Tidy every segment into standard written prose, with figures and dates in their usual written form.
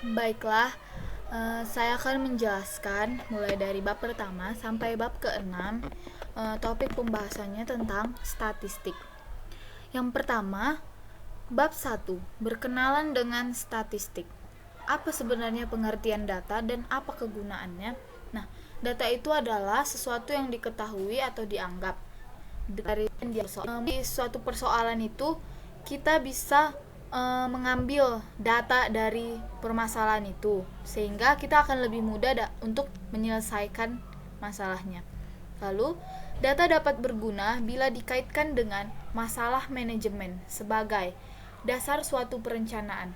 Baiklah, saya akan menjelaskan mulai dari bab pertama sampai bab ke-6. Topik pembahasannya tentang statistik. Yang pertama, bab 1, berkenalan dengan statistik. Apa sebenarnya pengertian data dan apa kegunaannya? Nah, data itu adalah sesuatu yang diketahui atau dianggap dari suatu persoalan itu kita bisa mengambil data dari permasalahan itu sehingga kita akan lebih mudah untuk menyelesaikan masalahnya. Lalu, data dapat berguna bila dikaitkan dengan masalah manajemen sebagai dasar suatu perencanaan.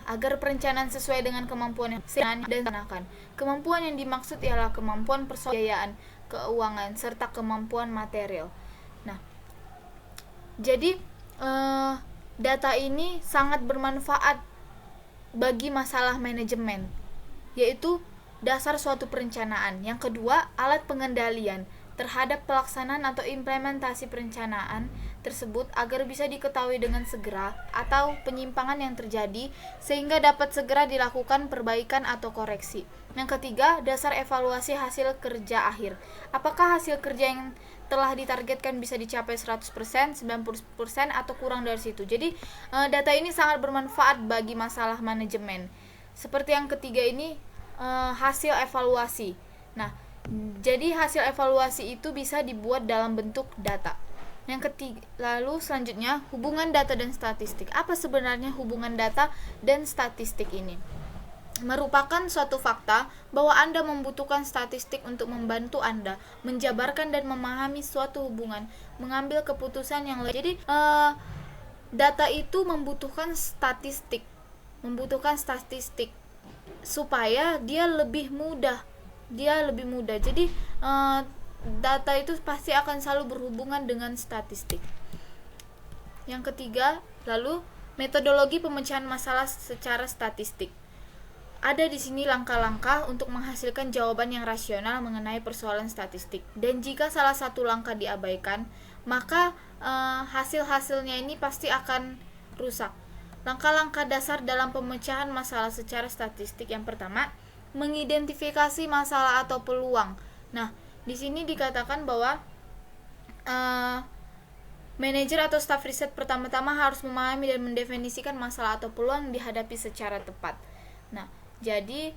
Agar perencanaan sesuai dengan kemampuan yang dan kemampuan yang dimaksud ialah kemampuan perbiayaan, keuangan, serta kemampuan material. Nah, jadi data ini sangat bermanfaat bagi masalah manajemen, yaitu dasar suatu perencanaan. Yang kedua, alat pengendalian terhadap pelaksanaan atau implementasi perencanaan tersebut agar bisa diketahui dengan segera atau penyimpangan yang terjadi sehingga dapat segera dilakukan perbaikan atau koreksi. Yang ketiga, dasar evaluasi hasil kerja akhir. Apakah hasil kerja yang telah ditargetkan bisa dicapai 100%, 90% atau kurang dari situ. Jadi, data ini sangat bermanfaat bagi masalah manajemen. Seperti yang ketiga ini, hasil evaluasi. Nah, jadi hasil evaluasi itu bisa dibuat dalam bentuk data. Yang ketiga, lalu selanjutnya hubungan data dan statistik. Apa sebenarnya hubungan data dan statistik ini? Merupakan suatu fakta bahwa Anda membutuhkan statistik untuk membantu Anda menjabarkan dan memahami suatu hubungan, mengambil keputusan yang lebih. Jadi data itu membutuhkan statistik supaya dia lebih mudah. Jadi data itu pasti akan selalu berhubungan dengan statistik. Yang ketiga, lalu metodologi pemecahan masalah secara statistik. Ada di sini langkah-langkah untuk menghasilkan jawaban yang rasional mengenai persoalan statistik. Dan jika salah satu langkah diabaikan, maka hasil-hasilnya ini pasti akan rusak. Langkah-langkah dasar dalam pemecahan masalah secara statistik. Yang pertama, mengidentifikasi masalah atau peluang. Nah, di sini dikatakan bahwa manajer atau staf riset pertama-tama harus memahami dan mendefinisikan masalah atau peluang yang dihadapi secara tepat. Nah, jadi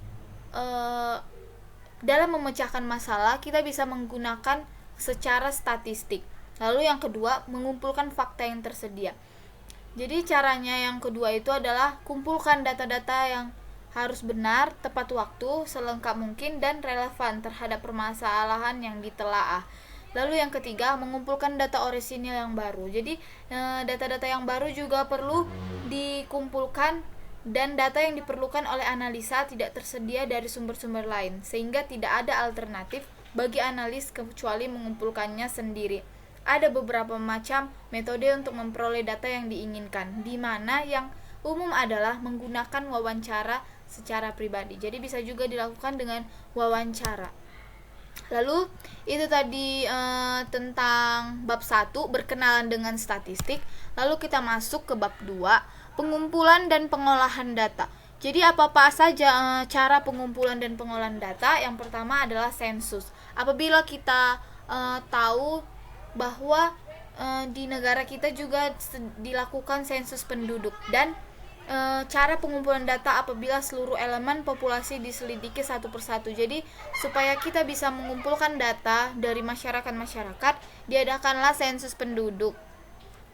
dalam memecahkan masalah kita bisa menggunakan secara statistik. Lalu yang kedua, mengumpulkan fakta yang tersedia. Jadi caranya yang kedua itu adalah kumpulkan data-data yang harus benar, tepat waktu, selengkap mungkin, dan relevan terhadap permasalahan yang ditelaah. Lalu yang ketiga, mengumpulkan data orisinil yang baru. Jadi data-data yang baru juga perlu dikumpulkan, dan data yang diperlukan oleh analisa tidak tersedia dari sumber-sumber lain, sehingga tidak ada alternatif bagi analis kecuali mengumpulkannya sendiri. Ada beberapa macam metode untuk memperoleh data yang diinginkan, di mana yang umum adalah menggunakan wawancara secara pribadi. Jadi bisa juga dilakukan dengan wawancara. Lalu itu tadi tentang bab 1, berkenalan dengan statistik. Lalu kita masuk ke bab 2, pengumpulan dan pengolahan data. Jadi apa saja cara pengumpulan dan pengolahan data? Yang pertama adalah sensus. Apabila kita tahu bahwa di negara kita juga dilakukan sensus penduduk, dan cara pengumpulan data apabila seluruh elemen populasi diselidiki satu persatu. Jadi supaya kita bisa mengumpulkan data dari masyarakat, diadakanlah sensus penduduk.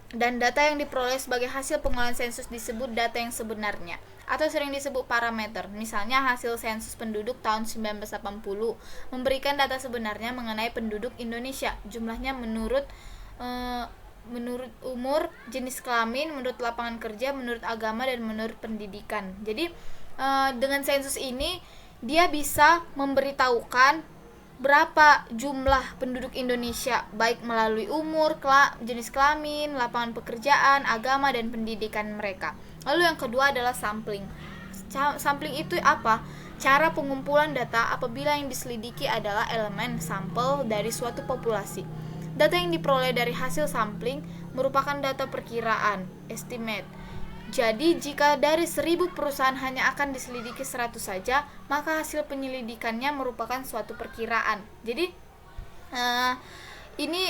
Dan data yang diperoleh sebagai hasil pengolahan sensus disebut data yang sebenarnya, atau sering disebut parameter. Misalnya hasil sensus penduduk tahun 1980 memberikan data sebenarnya mengenai penduduk Indonesia, jumlahnya menurut umur, jenis kelamin, menurut lapangan kerja, menurut agama, dan menurut pendidikan. Jadi dengan sensus ini dia bisa memberitahukan berapa jumlah penduduk Indonesia, baik melalui umur, jenis kelamin, lapangan pekerjaan, agama, dan pendidikan mereka. Lalu yang kedua adalah sampling. Sampling itu apa? Cara pengumpulan data apabila yang diselidiki adalah elemen sampel dari suatu populasi. Data yang diperoleh dari hasil sampling merupakan data perkiraan, estimate. Jadi jika dari 1000 perusahaan hanya akan diselidiki 100 saja, maka hasil penyelidikannya merupakan suatu perkiraan. Jadi ini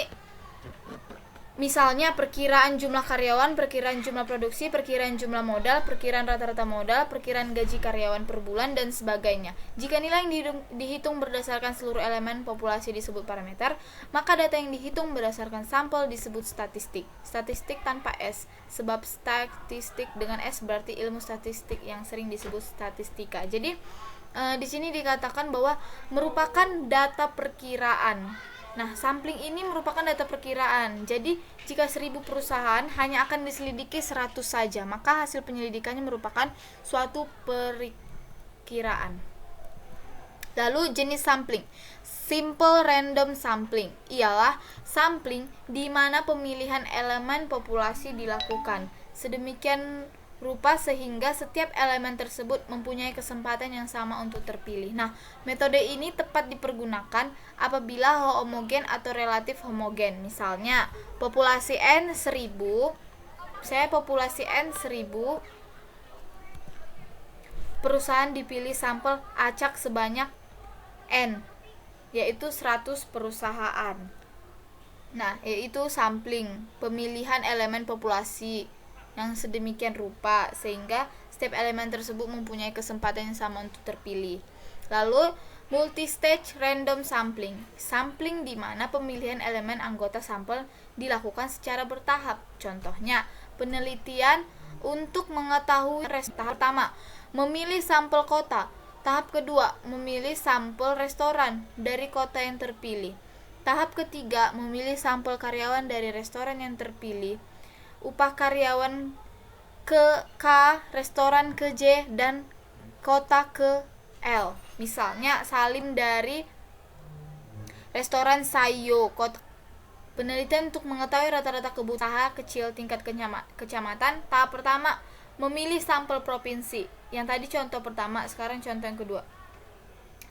misalnya perkiraan jumlah karyawan, perkiraan jumlah produksi, perkiraan jumlah modal, perkiraan rata-rata modal, perkiraan gaji karyawan per bulan, dan sebagainya. Jika nilai yang dihitung berdasarkan seluruh elemen populasi disebut parameter, maka data yang dihitung berdasarkan sampel disebut statistik. Statistik tanpa S, sebab statistik dengan S berarti ilmu statistik yang sering disebut statistika. Jadi di sini dikatakan bahwa merupakan data perkiraan. Nah, sampling ini merupakan data perkiraan. Jadi, jika 1000 perusahaan hanya akan diselidiki 100 saja, maka hasil penyelidikannya merupakan suatu perkiraan. Lalu, jenis sampling. Simple random sampling ialah sampling di mana pemilihan elemen populasi dilakukan sedemikian rupa sehingga setiap elemen tersebut mempunyai kesempatan yang sama untuk terpilih. Nah, metode ini tepat dipergunakan apabila homogen atau relatif homogen. Misalnya, populasi N 1000, populasi N 1000, perusahaan dipilih sampel acak sebanyak N, yaitu 100 perusahaan. Nah, yaitu sampling, pemilihan elemen populasi yang sedemikian rupa sehingga setiap elemen tersebut mempunyai kesempatan yang sama untuk terpilih. Lalu multi-stage random sampling, sampling di mana pemilihan elemen anggota sampel dilakukan secara bertahap. Contohnya, penelitian untuk mengetahui tahap pertama, memilih sampel kota. Tahap kedua, memilih sampel restoran dari kota yang terpilih. Tahap ketiga, memilih sampel karyawan dari restoran yang terpilih. Upah karyawan ke K, restoran ke J, dan kota ke L. Misalnya Salim dari restoran Sayo, kota. Penelitian untuk mengetahui rata-rata kebutuhan kecil tingkat kecamatan. Tahap pertama, memilih sampel provinsi. Yang tadi contoh pertama, sekarang contoh yang kedua.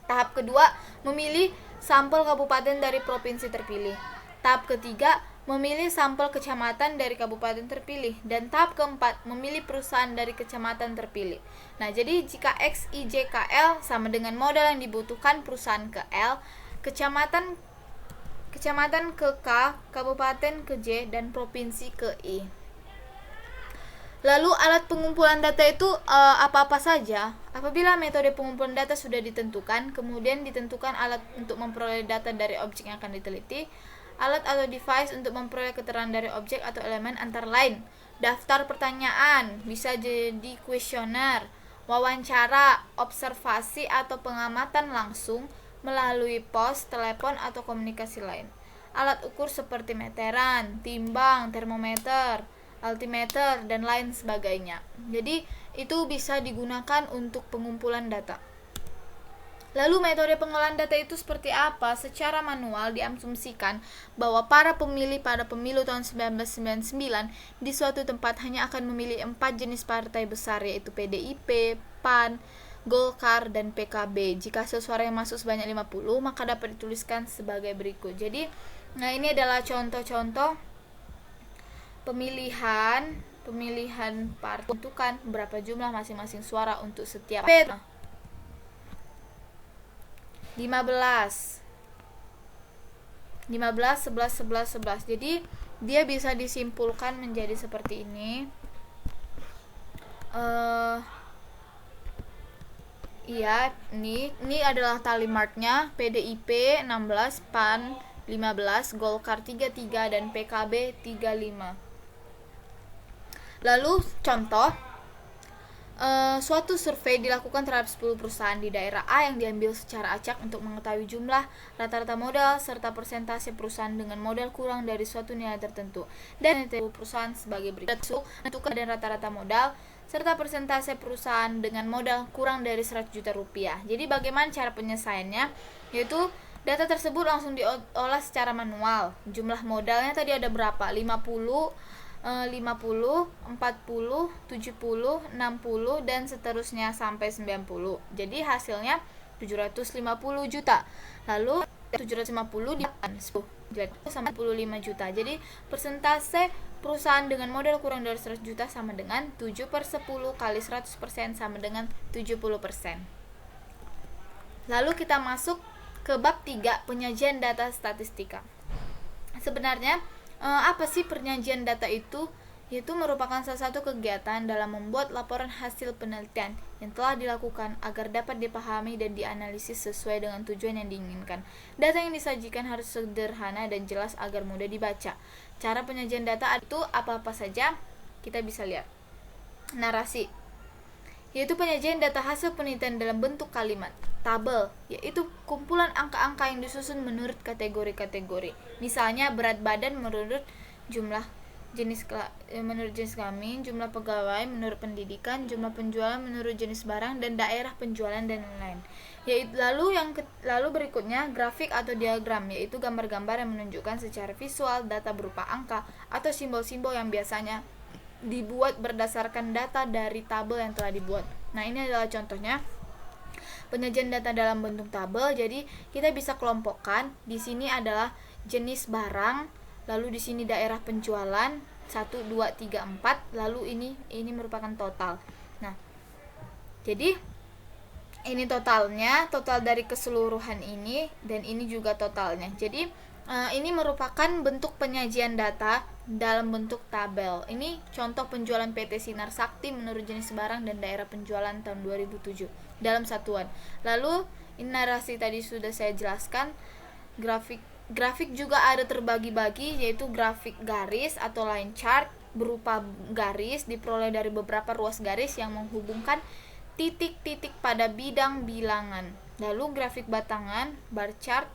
Tahap kedua, memilih sampel kabupaten dari provinsi terpilih. Tahap ketiga, memilih sampel kecamatan dari kabupaten terpilih. Dan tahap keempat, memilih perusahaan dari kecamatan terpilih. Nah, jadi jika X, Y, J, K, L sama dengan modal yang dibutuhkan perusahaan ke L, kecamatan ke K, kabupaten ke J, dan provinsi ke I. Lalu alat pengumpulan data itu apa-apa saja? Apabila metode pengumpulan data sudah ditentukan, kemudian ditentukan alat untuk memperoleh data dari objek yang akan diteliti. Alat atau device untuk memperoleh keterangan dari objek atau elemen antara lain daftar pertanyaan, bisa jadi kuesioner, wawancara, observasi atau pengamatan langsung melalui pos, telepon, atau komunikasi lain. Alat ukur seperti meteran, timbang, termometer, altimeter, dan lain sebagainya. Jadi itu bisa digunakan untuk pengumpulan data. Lalu metode pengolahan data itu seperti apa? Secara manual diasumsikan bahwa para pemilih pada pemilu tahun 1999 di suatu tempat hanya akan memilih 4 jenis partai besar, yaitu PDIP, PAN, Golkar, dan PKB. Jika suara yang masuk sebanyak 50, maka dapat dituliskan sebagai berikut. Jadi, nah ini adalah contoh-contoh pemilihan partai, tentukan berapa jumlah masing-masing suara untuk setiap 15, 11, 11. Jadi dia bisa disimpulkan menjadi seperti ini. Ini adalah tally marknya. PDIP 16, PAN 15, Golkar 33, dan PKB 35. Lalu contoh, suatu survei dilakukan terhadap 10 perusahaan di daerah A yang diambil secara acak untuk mengetahui jumlah rata-rata modal serta persentase perusahaan dengan modal kurang dari suatu nilai tertentu. Dan 10 perusahaan sebagai berikut. Tentukan dan rata-rata modal serta persentase perusahaan dengan modal kurang dari 100 juta rupiah. Jadi bagaimana cara penyelesaiannya? Yaitu data tersebut langsung diolah secara manual. Jumlah modalnya tadi ada berapa? 50, 40, 70, 60, dan seterusnya sampai 90. Jadi hasilnya 750 juta. Lalu 750 di 10 sampai 45 juta. Jadi persentase perusahaan dengan modal kurang dari 100 juta sama dengan 7/10 kali 100% sama dengan 70%. Lalu kita masuk ke bab 3, penyajian data statistika. Sebenarnya apa sih penyajian data itu? Yaitu merupakan salah satu kegiatan dalam membuat laporan hasil penelitian yang telah dilakukan agar dapat dipahami dan dianalisis sesuai dengan tujuan yang diinginkan. Data yang disajikan harus sederhana dan jelas agar mudah dibaca. Cara penyajian data itu apa-apa saja? Kita bisa lihat. Narasi, yaitu penyajian data hasil penelitian dalam bentuk kalimat. Tabel, yaitu kumpulan angka-angka yang disusun menurut kategori-kategori. Misalnya berat badan menurut jenis kelamin, jumlah pegawai menurut pendidikan, jumlah penjualan menurut jenis barang, dan daerah penjualan dan lain-lain. Lalu berikutnya grafik atau diagram, yaitu gambar-gambar yang menunjukkan secara visual data berupa angka atau simbol-simbol yang biasanya dibuat berdasarkan data dari tabel yang telah dibuat. Nah, ini adalah contohnya penyajian data dalam bentuk tabel. Jadi kita bisa kelompokkan. Di sini adalah jenis barang, lalu di sini daerah penjualan 1, 2, 3, 4, lalu ini merupakan total. Nah, jadi ini totalnya, total dari keseluruhan ini, dan ini juga totalnya. Jadi ini merupakan bentuk penyajian data dalam bentuk tabel. Ini contoh penjualan PT Sinar Sakti menurut jenis barang dan daerah penjualan tahun 2007 dalam satuan. Lalu ini narasi tadi sudah saya jelaskan. Grafik juga ada terbagi-bagi, yaitu grafik garis atau line chart berupa garis diperoleh dari beberapa ruas garis yang menghubungkan titik-titik pada bidang bilangan. Lalu grafik batangan, bar chart,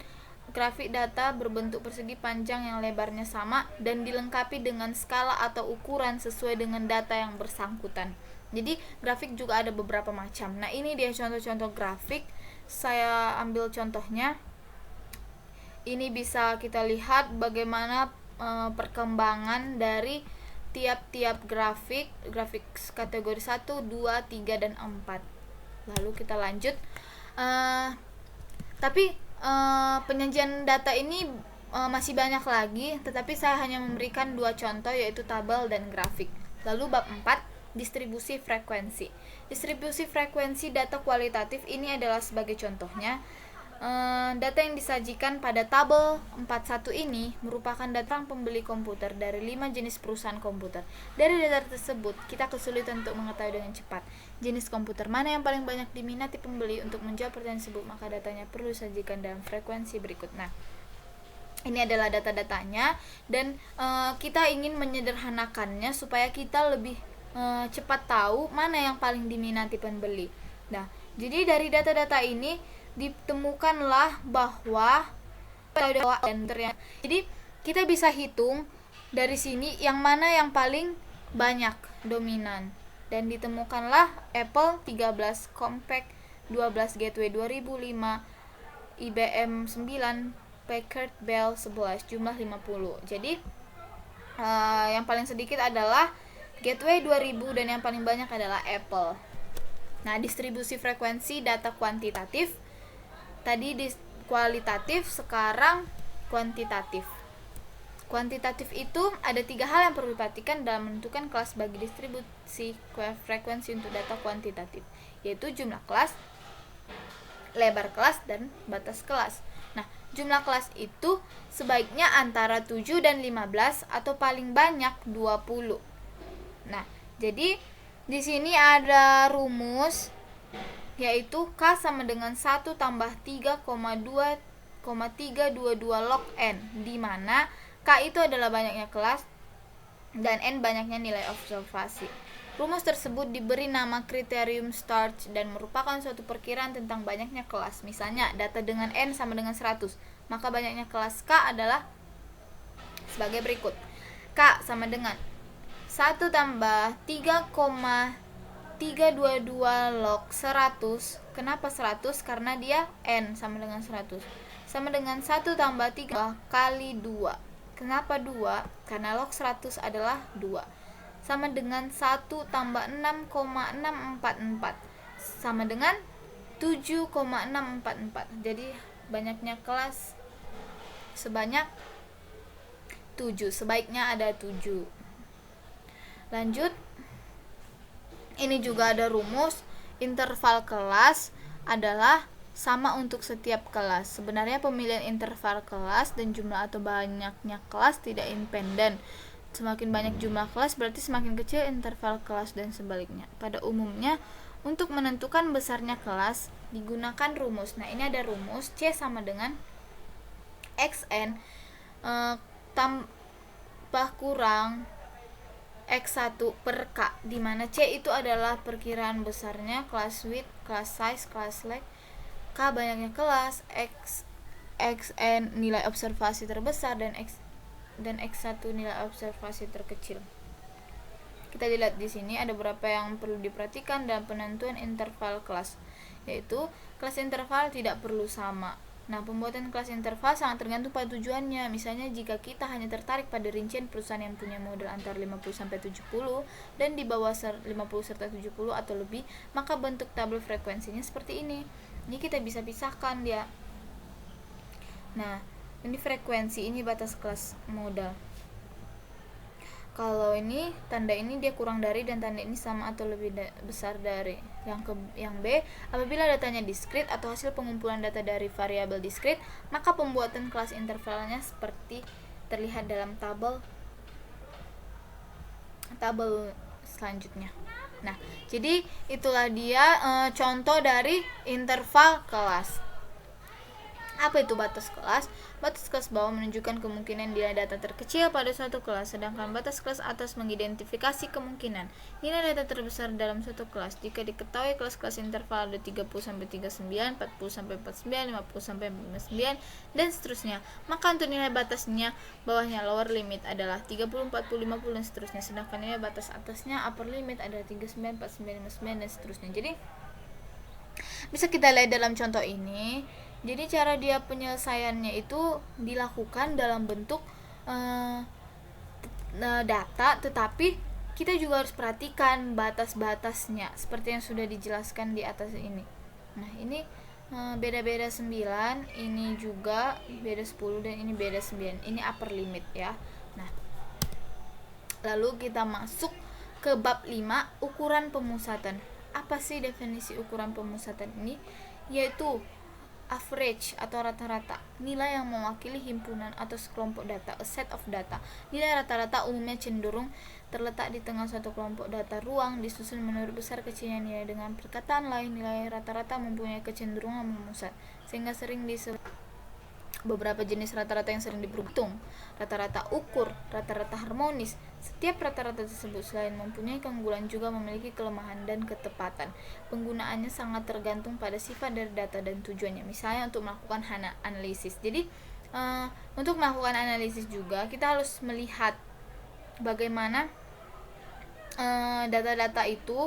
grafik data berbentuk persegi panjang yang lebarnya sama dan dilengkapi dengan skala atau ukuran sesuai dengan data yang bersangkutan. Jadi grafik juga ada beberapa macam. Nah, ini dia contoh-contoh grafik. Saya ambil contohnya. Ini bisa kita lihat bagaimana perkembangan dari tiap-tiap grafik kategori 1, 2, 3, dan 4. Lalu kita lanjut. Tapi penyajian data ini masih banyak lagi, tetapi saya hanya memberikan 2 contoh, yaitu tabel dan grafik. Lalu bab 4, distribusi frekuensi. Distribusi frekuensi data kualitatif ini adalah sebagai contohnya. Data yang disajikan pada tabel 41 ini merupakan data pembeli komputer dari 5 jenis perusahaan komputer. Dari data tersebut, kita kesulitan untuk mengetahui dengan cepat jenis komputer mana yang paling banyak diminati pembeli. Untuk menjawab pertanyaan tersebut, maka datanya perlu disajikan dalam frekuensi berikut. Nah, ini adalah data-datanya, dan kita ingin menyederhanakannya supaya kita lebih cepat tahu mana yang paling diminati pembeli. Nah, jadi dari data-data ini ditemukanlah bahwa jadi kita bisa hitung dari sini yang mana yang paling banyak dominan, dan ditemukanlah Apple 13, Compaq 12, Gateway 2005, IBM 9, Packard Bell 11, jumlah 50. Jadi yang paling sedikit adalah Gateway 2000 dan yang paling banyak adalah Apple. Nah, distribusi frekuensi data kuantitatif. Tadi kualitatif, sekarang kuantitatif. Kuantitatif itu ada 3 hal yang perlu diperhatikan dalam menentukan kelas bagi distribusi frekuensi untuk data kuantitatif, yaitu jumlah kelas, lebar kelas, dan batas kelas. Nah, jumlah kelas itu sebaiknya antara 7 dan 15 atau paling banyak 20. Nah, jadi di sini ada rumus, yaitu K sama dengan 1 tambah 3,322 log N, di mana K itu adalah banyaknya kelas dan N banyaknya nilai observasi. Rumus tersebut diberi nama kriterium Starch dan merupakan suatu perkiraan tentang banyaknya kelas. Misalnya, data dengan N sama dengan 100, maka banyaknya kelas K adalah sebagai berikut. K sama dengan 1 tambah 3,322 log 100. Kenapa 100? Karena dia N sama dengan 100. Sama dengan 1 tambah 3 kali 2. Kenapa 2? Karena log 100 adalah 2. Sama dengan 1 tambah 6,644. Sama dengan 7,644. Jadi banyaknya kelas sebanyak 7. Sebaiknya ada 7. Lanjut, ini juga ada rumus. Interval kelas adalah sama untuk setiap kelas. Sebenarnya pemilihan interval kelas dan jumlah atau banyaknya kelas tidak independen. Semakin banyak jumlah kelas berarti semakin kecil interval kelas dan sebaliknya. Pada umumnya, untuk menentukan besarnya kelas digunakan rumus. Nah, ini ada rumus C sama dengan XN tambah kurang X1 per K, di mana C itu adalah perkiraan besarnya kelas width, kelas size, kelas length, K banyaknya kelas, XN nilai observasi terbesar, dan X1 nilai observasi terkecil. Kita lihat di sini ada beberapa yang perlu diperhatikan dalam penentuan interval kelas, yaitu kelas interval tidak perlu sama. Nah, pembuatan kelas interval sangat tergantung pada tujuannya. Misalnya jika kita hanya tertarik pada rincian perusahaan yang punya modal antara 50-70 dan di bawah 50-70 atau lebih, maka bentuk tabel frekuensinya seperti ini. Ini kita bisa pisahkan dia. Nah, ini frekuensi, ini batas kelas modal. Kalau ini tanda ini dia kurang dari, dan tanda ini sama atau lebih besar dari. Yang B, apabila datanya diskrit atau hasil pengumpulan data dari variabel diskrit, maka pembuatan kelas intervalnya seperti terlihat dalam tabel selanjutnya. Nah, jadi itulah dia contoh dari interval kelas. Apa itu batas kelas? Batas kelas bawah menunjukkan kemungkinan nilai data terkecil pada suatu kelas, sedangkan batas kelas atas mengidentifikasi kemungkinan nilai data terbesar dalam suatu kelas. Jika diketahui kelas-kelas interval ada 30-39, 40-49, 50-59, dan seterusnya, maka untuk nilai batasnya bawahnya lower limit adalah 30, 40, 50, dan seterusnya, sedangkan nilai batas atasnya upper limit adalah 39, 49, 59, dan seterusnya. Jadi bisa kita lihat dalam contoh ini. Jadi cara dia penyelesaiannya itu dilakukan dalam bentuk data, tetapi kita juga harus perhatikan batas-batasnya seperti yang sudah dijelaskan di atas ini. Nah, ini beda-beda 9, ini juga beda 10, dan ini beda 9. Ini upper limit ya. Nah, lalu kita masuk ke bab 5, ukuran pemusatan. Apa sih definisi ukuran pemusatan ini? Yaitu average atau rata-rata, nilai yang mewakili himpunan atau sekelompok data, a set of data. Nilai rata-rata umumnya cenderung terletak di tengah suatu kelompok data ruang, disusun menurut besar kecilnya nilai. Dengan perkataan lain, nilai rata-rata mempunyai kecenderungan memusat, sehingga sering disebut beberapa jenis rata-rata yang sering diperhitung. Rata-rata ukur, rata-rata harmonis. Setiap rata-rata tersebut selain mempunyai keunggulan juga memiliki kelemahan dan ketepatan. Penggunaannya sangat tergantung pada sifat dari data dan tujuannya. Misalnya untuk melakukan analisis. Jadi untuk melakukan analisis juga kita harus melihat bagaimana data-data itu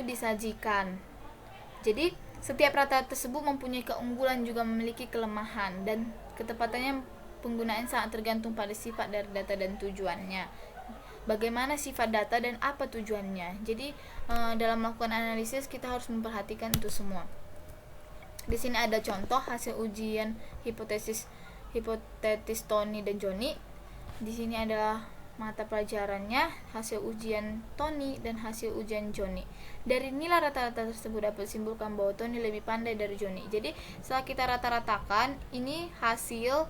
disajikan. Jadi setiap rata tersebut mempunyai keunggulan juga memiliki kelemahan, dan ketepatannya penggunaan sangat tergantung pada sifat dari data dan tujuannya. Bagaimana sifat data dan apa tujuannya. Jadi dalam melakukan analisis kita harus memperhatikan itu semua. Di sini ada contoh hasil ujian hipotesis Tony dan Johnny. Di sini adalah mata pelajarannya, hasil ujian Tony dan hasil ujian Johnny. Dari nilai rata-rata tersebut dapat disimpulkan bahwa Tony lebih pandai dari Johnny. Jadi setelah kita rata-ratakan, ini hasil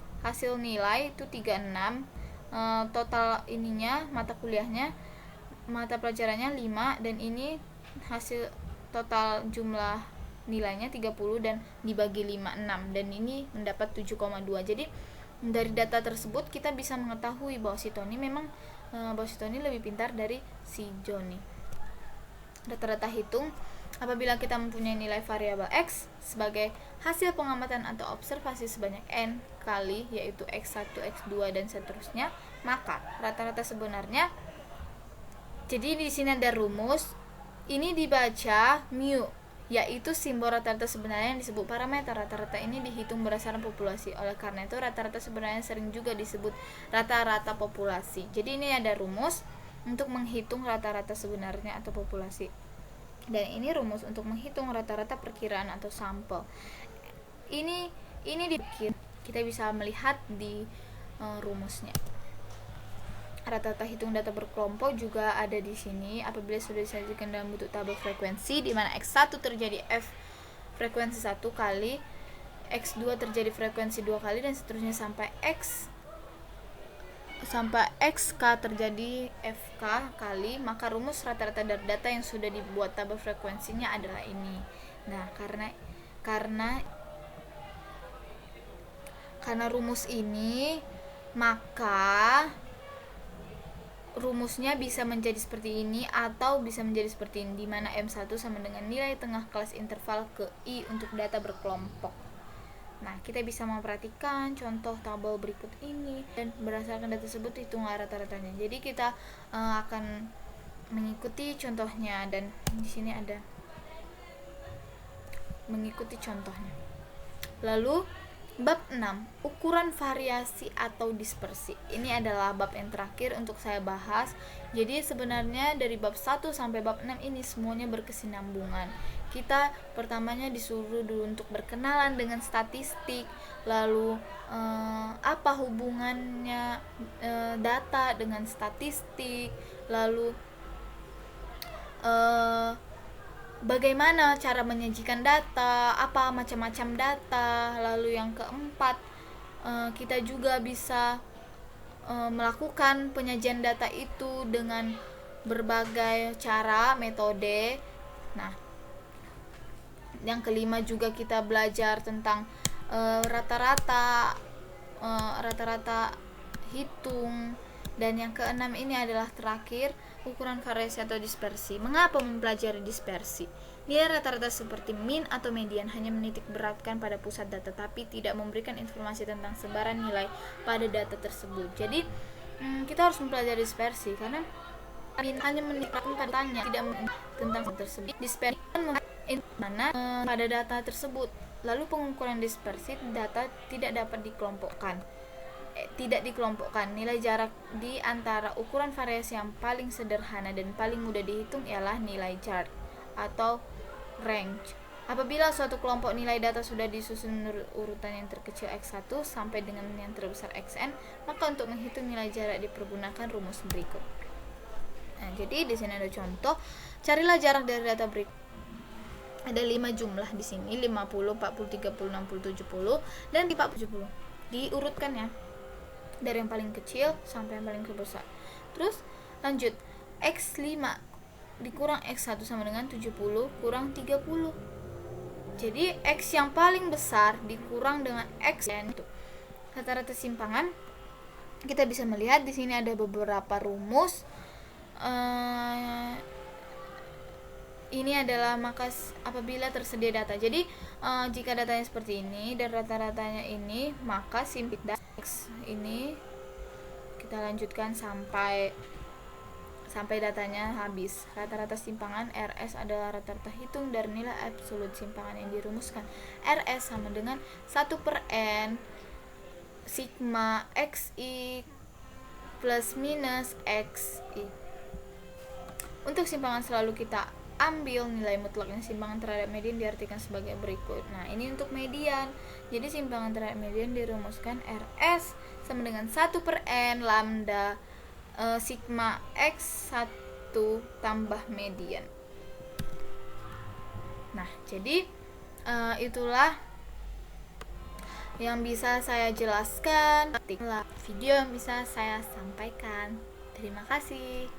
nilai itu 36, total ininya mata kuliahnya, mata pelajarannya 5, dan ini hasil total jumlah nilainya 30 dan dibagi 5, 6, dan ini mendapat 7,2. Jadi dari data tersebut kita bisa mengetahui bahwa si Tony lebih pintar dari si Johnny. Rata-rata hitung apabila kita mempunyai nilai variabel X sebagai hasil pengamatan atau observasi sebanyak N kali, yaitu X1, X2, dan seterusnya, maka rata-rata sebenarnya, jadi di sini ada rumus, ini dibaca mu, yaitu simbol rata-rata sebenarnya yang disebut parameter. Rata-rata ini dihitung berdasarkan populasi. Oleh karena itu rata-rata sebenarnya sering juga disebut rata-rata populasi. Jadi ini ada rumus untuk menghitung rata-rata sebenarnya atau populasi. Dan ini rumus untuk menghitung rata-rata perkiraan atau sampel. Ini kita bisa melihat di rumusnya. Rata-rata hitung data berkelompok juga ada di sini apabila sudah disajikan dalam bentuk tabel frekuensi, di mana X1 terjadi F frekuensi 1 kali, X2 terjadi frekuensi 2 kali, dan seterusnya sampai XK terjadi FK kali. Maka rumus rata-rata dari data yang sudah dibuat tabel frekuensinya adalah ini. Nah, karena rumus ini, maka rumusnya bisa menjadi seperti ini atau bisa menjadi seperti ini, di mana M1 sama dengan nilai tengah kelas interval ke I untuk data berkelompok. Nah, kita bisa memperhatikan contoh tabel berikut ini, dan berdasarkan data tersebut hitunglah rata-ratanya. Jadi kita akan mengikuti contohnya, dan di sini ada mengikuti contohnya. Lalu bab 6, ukuran variasi atau dispersi. Ini adalah bab yang terakhir untuk saya bahas. Jadi sebenarnya dari bab 1 sampai bab 6 ini semuanya berkesinambungan. Kita pertamanya disuruh dulu untuk berkenalan dengan statistik, lalu apa hubungannya data dengan statistik, lalu bagaimana cara menyajikan data, apa macam-macam data. Lalu yang keempat, kita juga bisa melakukan penyajian data itu dengan berbagai cara, metode. Nah, yang kelima juga kita belajar tentang rata-rata hitung. Dan yang keenam ini adalah terakhir, ukuran variasi atau dispersi. Mengapa mempelajari dispersi? Nilai rata-rata seperti min atau median hanya menitik beratkan pada pusat data, tapi tidak memberikan informasi tentang sebaran nilai pada data tersebut. Jadi kita harus mempelajari dispersi karena min hanya menitik beratkan pada datanya, tidak tentang tersebut. Dispersi mana pada data tersebut. Lalu pengukuran dispersi, data tidak dapat dikelompokkan. Nilai jarak di antara ukuran variasi yang paling sederhana dan paling mudah dihitung ialah nilai jarak atau range. Apabila suatu kelompok nilai data sudah disusun menurut urutan yang terkecil X1 sampai dengan yang terbesar Xn, maka untuk menghitung nilai jarak dipergunakan rumus berikut. Nah, jadi di sini ada contoh, carilah jarak dari data berikut. Ada 5 jumlah di sini, 50, 40, 30, 60, 70 dan 70. Diurutkan ya, dari yang paling kecil sampai yang paling besar. Terus lanjut, X5 dikurang X1 sama dengan 70 kurang 30. Jadi X yang paling besar dikurang dengan X itu. Rata-rata simpangan, kita bisa melihat di sini ada beberapa rumus. Ini adalah apabila tersedia data. Jadi jika datanya seperti ini dan rata-ratanya ini, maka simpit X ini kita lanjutkan sampai datanya habis. Rata-rata simpangan RS adalah rata-rata hitung dari nilai absolut simpangan yang dirumuskan. RS sama dengan 1/n sigma XI plus minus XI. Untuk simpangan selalu kita ambil nilai mutlaknya simpangan terhadap median diartikan sebagai berikut. Nah, ini untuk median. Jadi simpangan terhadap median dirumuskan RS sama dengan 1/n lambda sigma X1 tambah median. Nah, jadi itulah yang bisa saya jelaskan. Video yang bisa saya sampaikan. Terima kasih.